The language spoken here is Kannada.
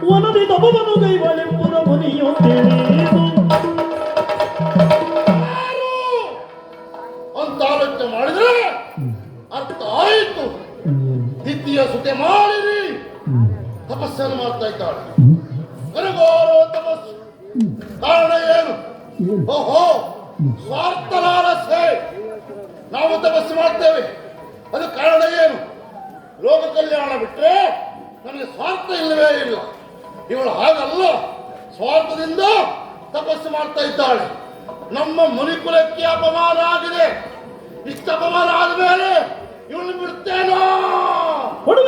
ವನದಿ ತಪವನ್ನು ಕೈವಾಳೆಂಬುದ ಮುನಿಯು ತಿಳಿದು ಅಂತ ಆಲೋಚನೆ ಮಾಡಿದ್ರೆ ಅರ್ಥ ಆಯಿತು. ದಿತಿಯ ಸುತೆ ಮಾಡಿರಿ ತಪಸ್ಸನ್ನು ಮಾಡ್ತಾ ಇದ್ದಾಳೆ. ನನಗೋರ ತಪಸ್ಸು ಕಾರಣ ಏನು? ಓಹೋ, ಸ್ವಾರ್ಥ ಲಾಲಸೆ. ನಾವು ತಪಸ್ಸು ಮಾಡ್ತೇವೆ, ಅದು ಕಾರಣ ಏನು? ಲೋಕ ಕಲ್ಯಾಣ ಬಿಟ್ಟರೆ ನಮಗೆ ಸ್ವಾರ್ಥ ಇಲ್ಲವೇ ಇಲ್ಲ. ಇವಳು ಹಾಗಲ್ಲ, ಸ್ವಾರ್ಥದಿಂದ ತಪಸ್ಸು ಮಾಡ್ತಾ ಇದ್ದಾಳೆ. ನಮ್ಮ ಮುನಿಕುಲಕ್ಕೆ ಅಪಮಾನ ಆಗಿದೆ. ಇಷ್ಟ ಅಪಮಾನ ಆದಮೇಲೆ ಇವಳು ಬಿಡ್ತೇನೋ? ಮುನಿ